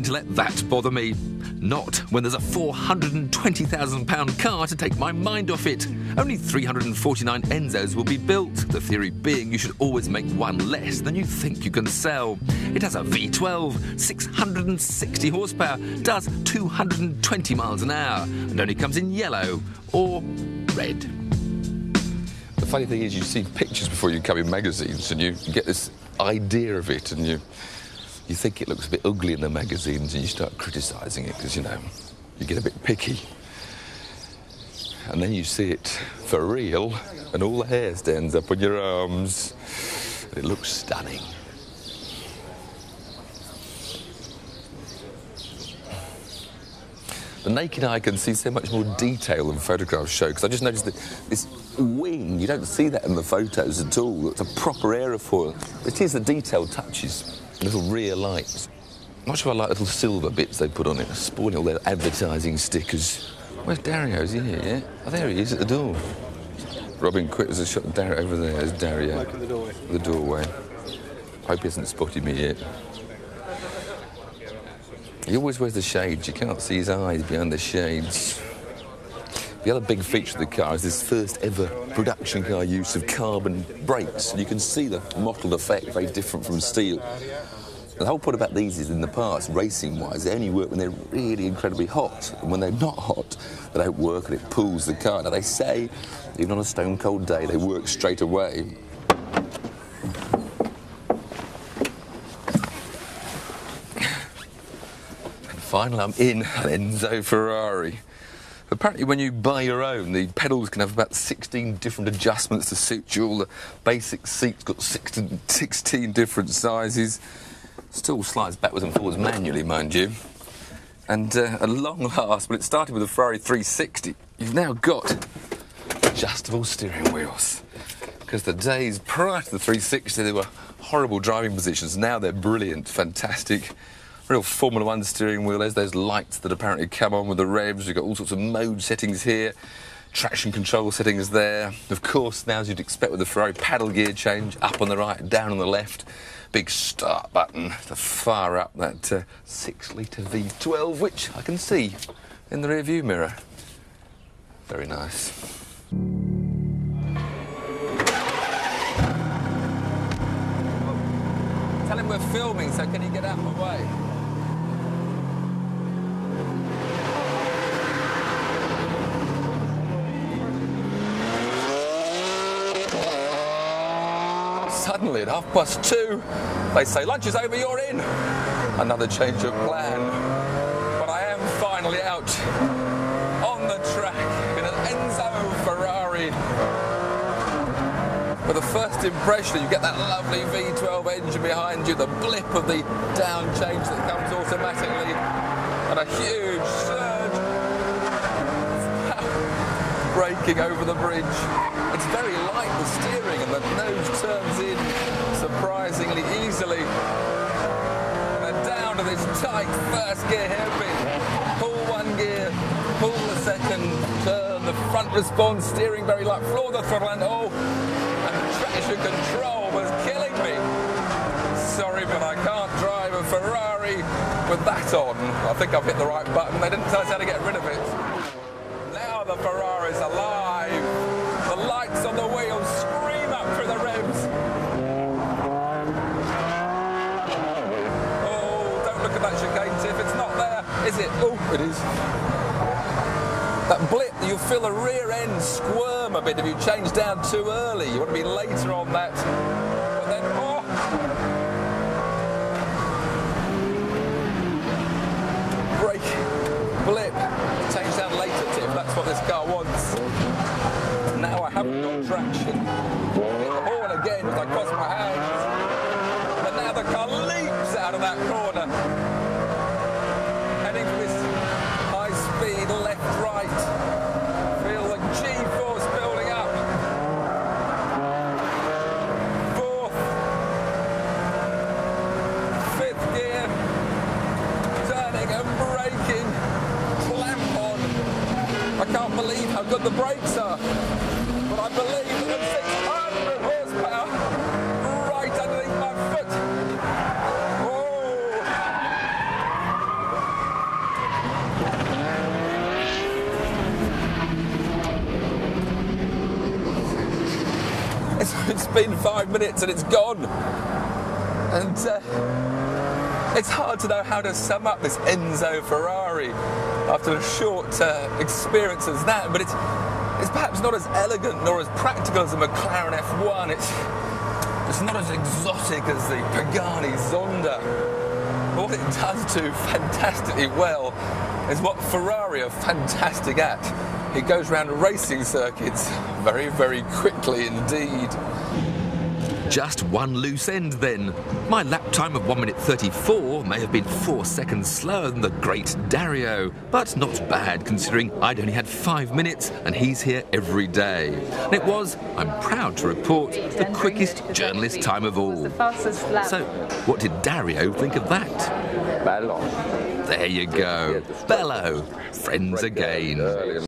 to let that bother me. Not when there's a £420,000 car to take my mind off it. Only 349 Enzos will be built, the theory being you should always make one less than you think you can sell. It has a V12, 660 horsepower, does 220 miles an hour, and only comes in yellow or red. The funny thing is you see pictures before you come in magazines and you get this idea of it and you think it looks a bit ugly in the magazines and you start criticising it because, you know, you get a bit picky. And then you see it for real and all the hair stands up on your arms and it looks stunning. The naked eye can see so much more detail than photographs show, because I just noticed that this wing, you don't see that in the photos at all. It's a proper aerofoil. It is the detailed touches, little rear lights. I'm not sure I like little silver bits they put on it, spoiling all their advertising stickers. Where's Dario? Is he here yet? Oh, there he is at the door. Robin quit as a shot. Dario over there. There's Dario. Like at the doorway. The doorway. Hope he hasn't spotted me yet. He always wears the shades. You can't see his eyes behind the shades. The other big feature of the car is this first ever production car use of carbon brakes. And you can see the mottled effect, very different from steel. And the whole point about these is, in the past, racing-wise, they only work when they're really incredibly hot. And when they're not hot, they don't work and it pulls the car. Now, they say, even on a stone-cold day, they work straight away. Finally, I'm in an Enzo Ferrari. Apparently, when you buy your own, the pedals can have about 16 different adjustments to suit you. All the basic seats got 16 different sizes. Still slides backwards and forwards manually, mind you. And at long last, when it started with the Ferrari 360, you've now got adjustable steering wheels. Because the days prior to the 360, they were horrible driving positions. Now they're brilliant, fantastic. Real Formula 1 steering wheel. There's those lights that apparently come on with the revs. You've got all sorts of mode settings here. Traction control settings there. Of course, now as you'd expect with the Ferrari, paddle gear change, up on the right, down on the left. Big start button to fire up that 6-litre V12, which I can see in the rear view mirror. Very nice. Tell him we're filming, so can you get out of the way? Suddenly at 2:30, they say, lunch is over, you're in. Another change of plan. But I am finally out on the track in an Enzo Ferrari. But the first impression, you get that lovely V12 engine behind you, the blip of the down change that comes automatically, and a huge surge braking over the bridge. It's very light, the steering, and the nose turns in surprisingly easily. And then down to this tight first gear hairpin. Pull one gear, pull the second, turn, the front response, steering very light, floor the throttle, and traction control was killing me. Sorry, but I can't drive a Ferrari with that on. I think I've hit the right button. They didn't tell us how to get rid of it. Now the Ferrari's alive. The lights on the wheels scream up through the revs. Oh, don't look at that chicane, Tiff. It's not there, is it? Oh, it is. That blip, you feel the rear end squirm a bit if you change down too early. You want to be later on that. But then, oh! Brake, blip, change down later, Tiff. That's what this car wants. Now I haven't got traction. Hit the horn again as I cross my hands. But now the car leaps out of that corner. Heading for this high-speed left-right. Feel the G-force building up. Fourth. Fifth gear. Turning and braking. Clamp on. I can't believe how good the brakes are. But I believe that the 600 horsepower right underneath my foot. Oh. it's been 5 minutes and it's gone. And it's hard to know how to sum up this Enzo Ferrari after a short experience as that, but it's perhaps not as elegant nor as practical as a McLaren F1. It's not as exotic as the Pagani Zonda. But what it does do fantastically well is what Ferrari are fantastic at. It goes around racing circuits very, very quickly indeed. Just one loose end then. My lap time of 1 minute 34 may have been 4 seconds slower than the great Dario, but not bad considering I'd only had 5 minutes and he's here every day. And it was, I'm proud to report, the quickest journalist time of all. So, what did Dario think of that? Bello. There you go. Bello. Friends again.